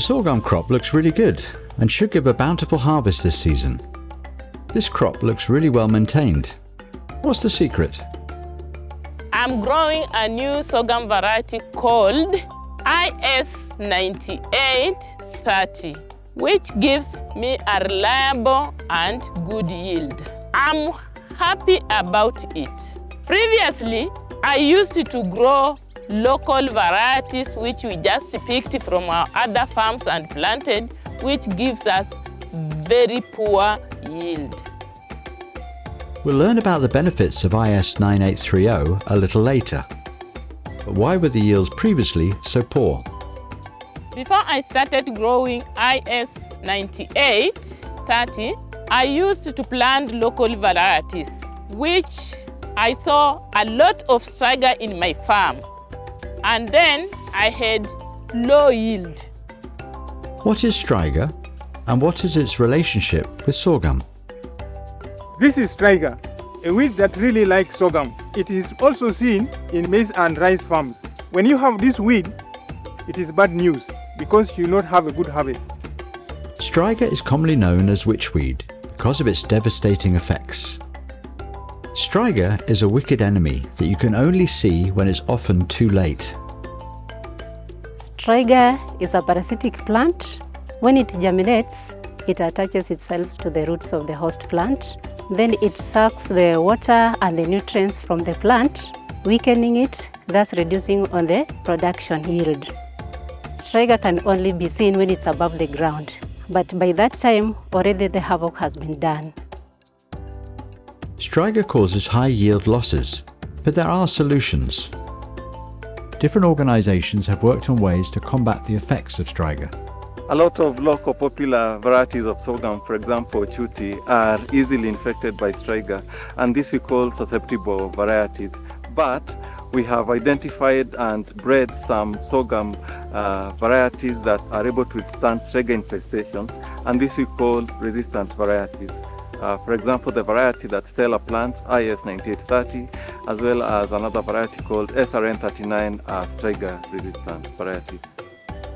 sorghum crop looks really good and should give a bountiful harvest this season. This crop looks really well maintained. What's the secret? I'm growing a new sorghum variety called IS 9830, which gives me a reliable and good yield. I'm happy about it. Previously, I used to grow local varieties which we just picked from our other farms and planted, which gives us very poor yield. We'll learn about the benefits of IS 9830 a little later. But why were the yields previously so poor? Before I started growing IS 9830, I used to plant local varieties, which I saw a lot of Striga in my farm. And then I had low yield. What is Striga and what is its relationship with sorghum? This is Striga, a weed that really likes sorghum. It is also seen in maize and rice farms. When you have this weed, it is bad news because you will not have a good harvest. Striga is commonly known as witchweed because of its devastating effects. Striga is a wicked enemy that you can only see when it's often too late. Striga is a parasitic plant. When it germinates, it attaches itself to the roots of the host plant. Then it sucks the water and the nutrients from the plant, weakening it, thus reducing on the production yield. Striga can only be seen when it's above the ground, but by that time, already the havoc has been done. Striga causes high yield losses, but there are solutions. Different organizations have worked on ways to combat the effects of Striga. A lot of local popular varieties of sorghum, for example, chuti, are easily infected by Striga, and this we call susceptible varieties. But we have identified and bred some sorghum varieties that are able to withstand Striga infestation, and this we call resistant varieties. For example, the variety that Stella plants, IS 9830, as well as another variety called SRN39 are Striga resistant varieties.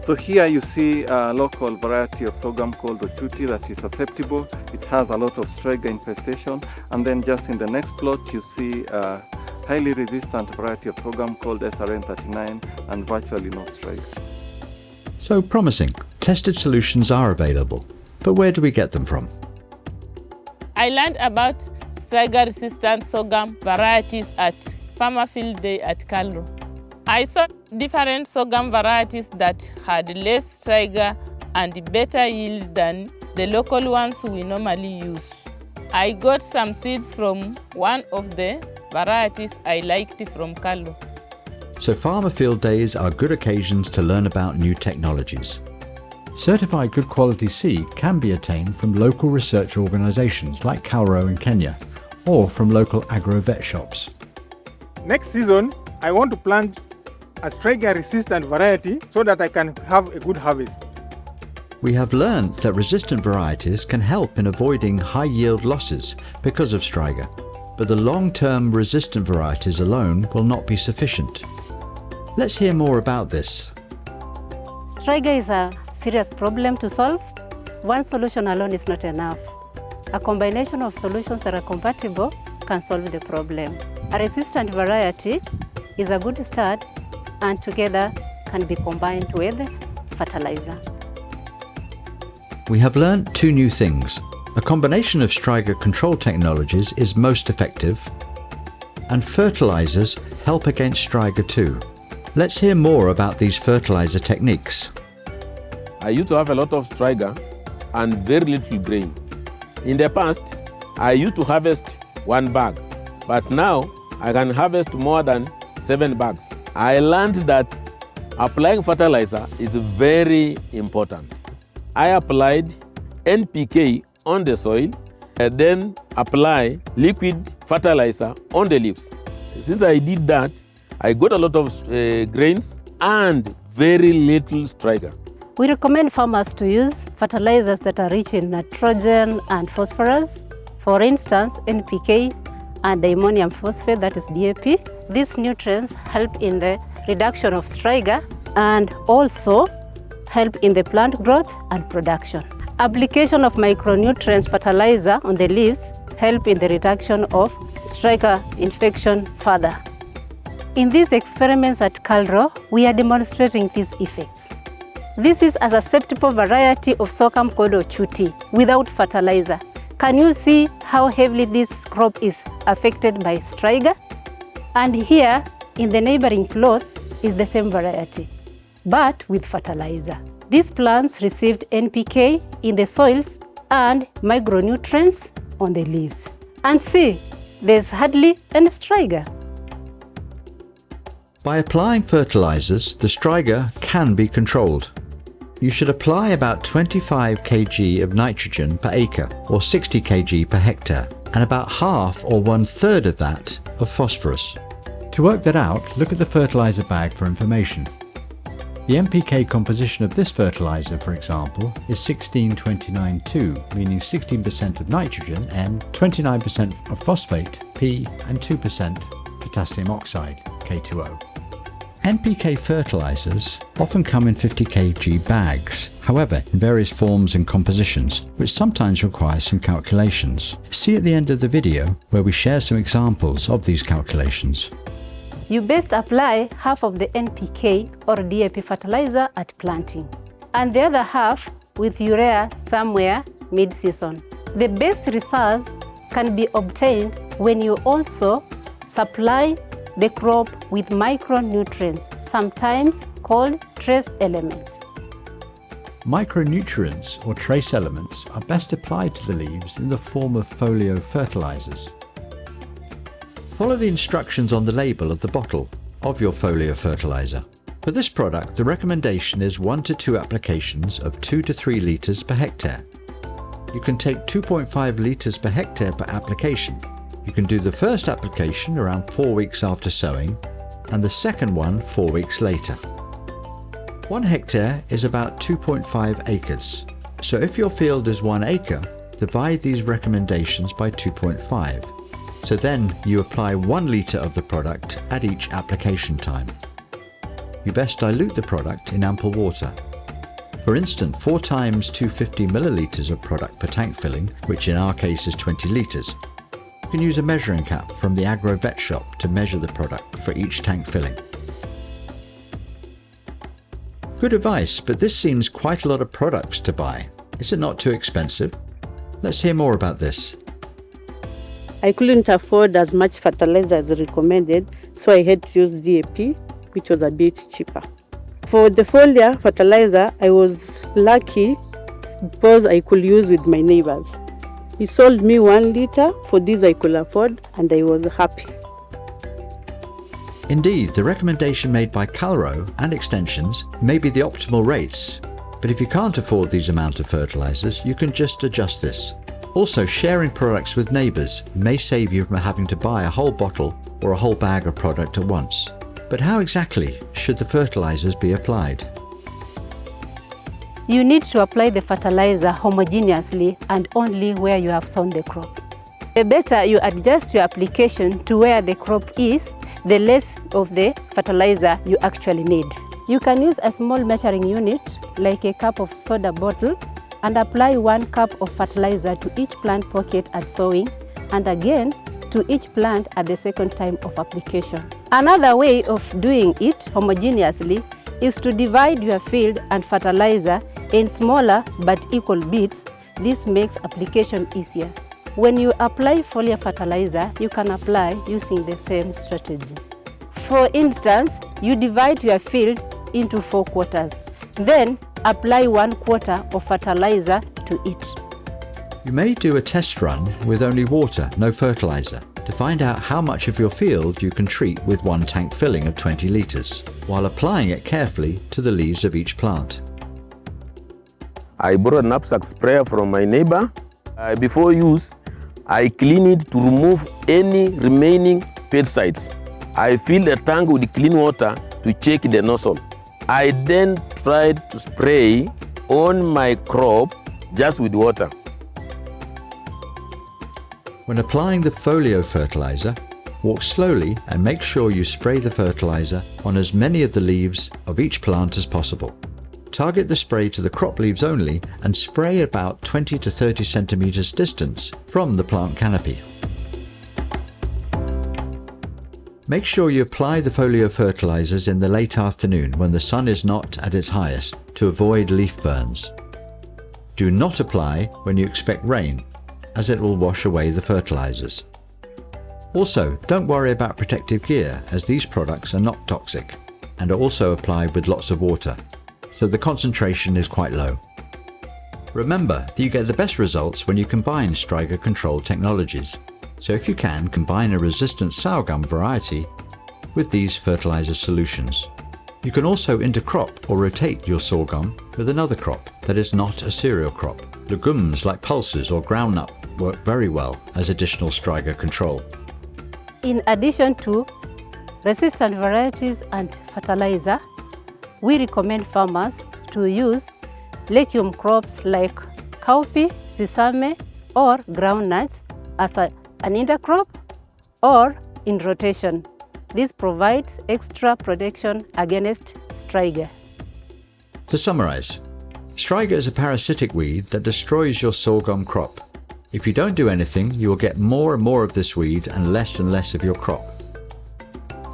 So here you see a local variety of sorghum called Ochuti that is susceptible. It has a lot of Striga infestation. And then just in the next plot, you see a highly resistant variety of sorghum called SRN39 and virtually no Striga. So promising. Tested solutions are available. But where do we get them from? I learned about Striga-resistant sorghum varieties at Farmer Field Day at Cairo. I saw different sorghum varieties that had less Striga and better yield than the local ones we normally use. I got some seeds from one of the varieties I liked from Cairo. So farmer field days are good occasions to learn about new technologies. Certified good quality seed can be attained from local research organizations like Cairo in Kenya, or from local agro-vet shops. Next season, I want to plant a Striga-resistant variety so that I can have a good harvest. We have learned that resistant varieties can help in avoiding high yield losses because of Striga, but the long-term resistant varieties alone will not be sufficient. Let's hear more about this. Striga is a serious problem to solve. One solution alone is not enough. A combination of solutions that are compatible can solve the problem. A resistant variety is a good start and together can be combined with fertilizer. We have learned two new things. A combination of Striga control technologies is most effective, and fertilizers help against Striga too. Let's hear more about these fertilizer techniques. I used to have a lot of Striga and very little grain. In the past, I used to harvest 1 bag, but now I can harvest more than 7 bags. I learned that applying fertilizer is very important. I applied NPK on the soil and then apply liquid fertilizer on the leaves. Since I did that, I got a lot of grains and very little Striga. We recommend farmers to use fertilizers that are rich in nitrogen and phosphorus. For instance, NPK and ammonium phosphate, that is DAP. These nutrients help in the reduction of Striga and also help in the plant growth and production. Application of micronutrients fertilizer on the leaves help in the reduction of Striga infection further. In these experiments at Calro, we are demonstrating these effects. This is a susceptible variety of sorghum called Chuti without fertilizer. Can you see how heavily this crop is affected by Striga? And here in the neighboring plots is the same variety, but with fertilizer. These plants received NPK in the soils and micronutrients on the leaves. And see, there's hardly any Striga. By applying fertilizers, the Striga can be controlled. You should apply about 25 kg of nitrogen per acre or 60 kg per hectare, and about half or 1/3 of that of phosphorus. To work that out, look at the fertilizer bag for information. The NPK composition of this fertilizer, for example, is 16-29-2, meaning 16% of nitrogen N, 29% of phosphate P, and 2% potassium oxide K2O. NPK fertilizers often come in 50 kg bags, however in various forms and compositions, which sometimes require some calculations. See at the end of the video where we share some examples of these calculations. You best apply half of the NPK or DAP fertilizer at planting, and the other half with urea somewhere mid-season. The best results can be obtained when you also supply the crop with micronutrients, sometimes called trace elements. Micronutrients or trace elements are best applied to the leaves in the form of folio fertilizers. Follow the instructions on the label of the bottle of your folio fertilizer. For this product, the recommendation is 1 to 2 applications of 2 to 3 litres per hectare. You can take 2.5 litres per hectare per application. You can do the first application around 4 weeks after sowing and the second one 4 weeks later. 1 hectare is about 2.5 acres. So if your field is 1 acre, divide these recommendations by 2.5. So then you apply 1 litre of the product at each application time. You best dilute the product in ample water. For instance, 4 times 250 millilitres of product per tank filling, which in our case is 20 litres. You can use a measuring cap from the agro vet shop to measure the product for each tank filling. Good advice, but this seems quite a lot of products to buy. Is it not too expensive? Let's hear more about this. I couldn't afford as much fertilizer as recommended, so I had to use DAP, which was a bit cheaper. For the foliar fertilizer, I was lucky because I could use with my neighbors. He sold me 1 litre, for this I could afford, and I was happy. Indeed, the recommendation made by Calro and Extensions may be the optimal rates, but if you can't afford these amount of fertilizers, you can just adjust this. Also, sharing products with neighbours may save you from having to buy a whole bottle or a whole bag of product at once. But how exactly should the fertilizers be applied? You need to apply the fertilizer homogeneously and only where you have sown the crop. The better you adjust your application to where the crop is, the less of the fertilizer you actually need. You can use a small measuring unit, like a cup of soda bottle, and apply 1 cup of fertilizer to each plant pocket at sowing, and again to each plant at the second time of application. Another way of doing it homogeneously is to divide your field and fertilizer in smaller but equal bits. This makes application easier. When you apply foliar fertilizer, you can apply using the same strategy. For instance, you divide your field into 4 quarters. Then apply 1 quarter of fertilizer to each. You may do a test run with only water, no fertilizer, to find out how much of your field you can treat with 1 tank filling of 20 litres, while applying it carefully to the leaves of each plant. I borrowed a knapsack sprayer from my neighbor. Before use, I clean it to remove any remaining pesticides. I fill the tank with clean water to check the nozzle. I then tried to spray on my crop just with water. When applying the folio fertilizer, walk slowly and make sure you spray the fertilizer on as many of the leaves of each plant as possible. Target the spray to the crop leaves only and spray about 20 to 30 centimeters distance from the plant canopy. Make sure you apply the folio fertilizers in the late afternoon when the sun is not at its highest to avoid leaf burns. Do not apply when you expect rain, as it will wash away the fertilizers. Also, don't worry about protective gear, as these products are not toxic and are also applied with lots of water, so the concentration is quite low. Remember that you get the best results when you combine Striga control technologies. So if you can, combine a resistant sorghum variety with these fertilizer solutions. You can also intercrop or rotate your sorghum with another crop that is not a cereal crop. Legumes like pulses or groundnut work very well as additional Striga control. In addition to resistant varieties and fertilizer, we recommend farmers to use legume crops like cowpea, sesame or groundnuts as an intercrop or in rotation. This provides extra protection against Striga. To summarize, Striga is a parasitic weed that destroys your sorghum crop. If you don't do anything, you will get more and more of this weed and less of your crop.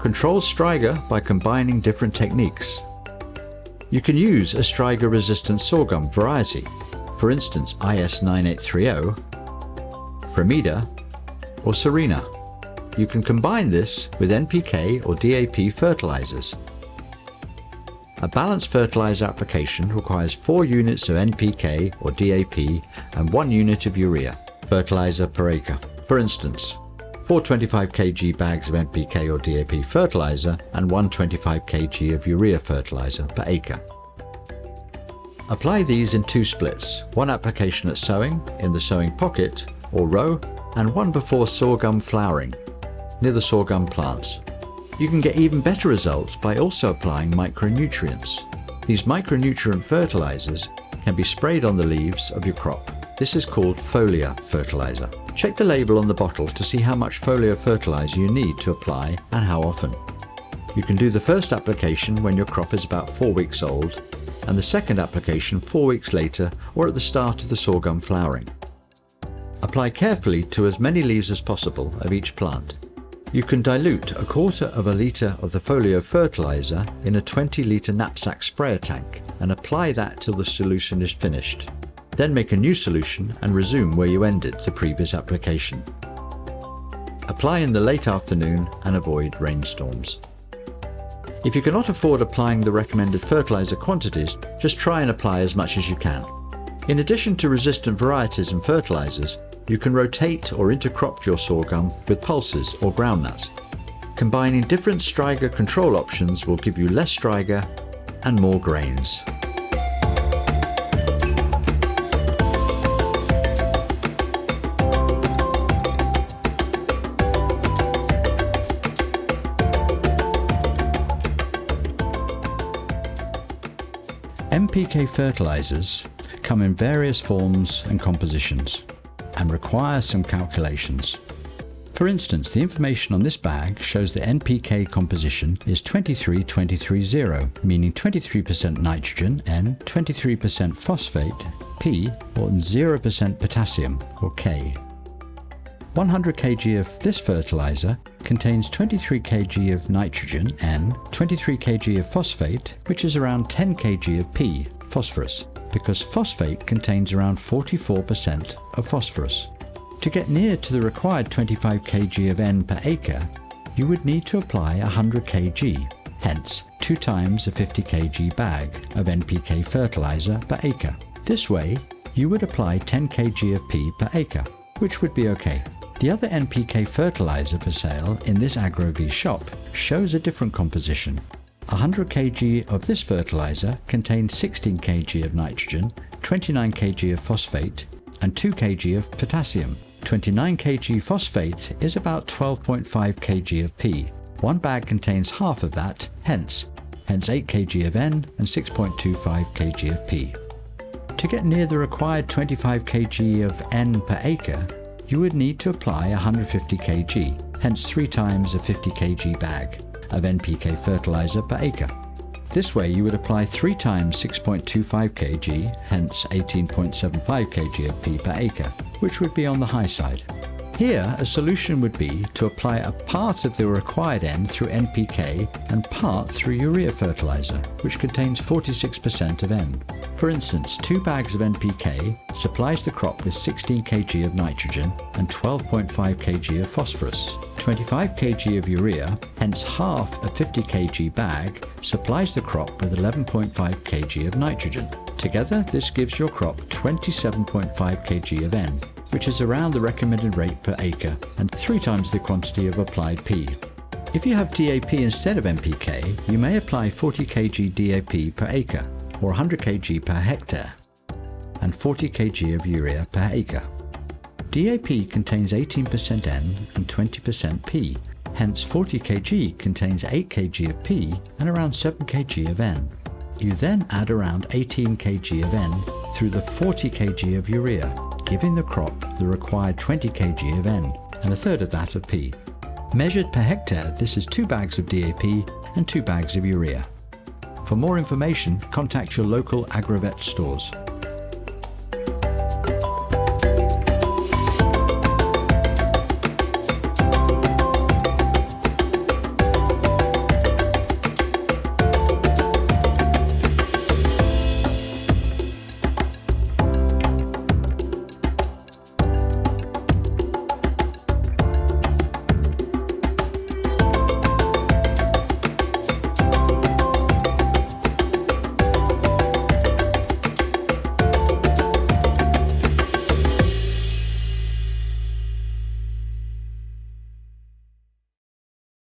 Control Striga by combining different techniques. You can use a Striga-resistant sorghum variety, for instance IS9830, Fremida, or Serena. You can combine this with NPK or DAP fertilizers. A balanced fertilizer application requires 4 units of NPK or DAP and 1 unit of urea fertilizer per acre. For instance, 4 25 kg bags of NPK or DAP fertilizer and 1 25 kg of urea fertilizer per acre. Apply these in 2 splits, one application at sowing in the sowing pocket or row and one before sorghum flowering near the sorghum plants. You can get even better results by also applying micronutrients. These micronutrient fertilizers can be sprayed on the leaves of your crop. This is called foliar fertilizer. Check the label on the bottle to see how much foliar fertilizer you need to apply and how often. You can do the first application when your crop is about 4 weeks old and the second application 4 weeks later or at the start of the sorghum flowering. Apply carefully to as many leaves as possible of each plant. You can dilute 1/4 liter of the folio fertilizer in a 20-liter knapsack sprayer tank and apply that till the solution is finished. Then make a new solution and resume where you ended the previous application. Apply in the late afternoon and avoid rainstorms. If you cannot afford applying the recommended fertilizer quantities, just try and apply as much as you can. In addition to resistant varieties and fertilizers, you can rotate or intercrop your sorghum with pulses or groundnuts. Combining different Striga control options will give you less Striga and more grains. NPK fertilizers come in various forms and compositions and require some calculations. For instance, the information on this bag shows the NPK composition is 23-23-0, meaning 23% nitrogen N, 23% phosphate P, or 0% potassium or K. 100 kg of this fertilizer contains 23 kg of nitrogen N, 23 kg of phosphate, which is around 10 kg of P, phosphorus, because phosphate contains around 44% of phosphorus. To get near to the required 25 kg of N per acre, you would need to apply 100 kg, hence 2 times a 50 kg bag of NPK fertilizer per acre. This way, you would apply 10 kg of P per acre, which would be okay. The other NPK fertilizer for sale in this AgroV shop shows a different composition. 100 kg of this fertilizer contains 16 kg of nitrogen, 29 kg of phosphate, and 2 kg of potassium. 29 kg phosphate is about 12.5 kg of P. One bag contains half of that, hence 8 kg of N and 6.25 kg of P. To get near the required 25 kg of N per acre, you would need to apply 150 kg, hence 3 times a 50 kg bag of NPK fertilizer per acre. This way you would apply 3 times 6.25 kg, hence 18.75 kg of P per acre, which would be on the high side. Here, a solution would be to apply a part of the required N through NPK and part through urea fertilizer, which contains 46% of N. For instance, 2 bags of NPK supplies the crop with 16 kg of nitrogen and 12.5 kg of phosphorus. 25 kg of urea, hence half a 50 kg bag, supplies the crop with 11.5 kg of nitrogen. Together, this gives your crop 27.5 kg of N, which is around the recommended rate per acre and 3 times the quantity of applied P. If you have DAP instead of NPK, you may apply 40 kg DAP per acre, or 100 kg per hectare, and 40 kg of urea per acre. DAP contains 18% N and 20% P, hence 40 kg contains 8 kg of P and around 7 kg of N. You then add around 18 kg of N through the 40 kg of urea, giving the crop the required 20 kg of N and a third of that of P. Measured per hectare, this is 2 bags of DAP and 2 bags of urea. For more information, contact your local Agrovet stores.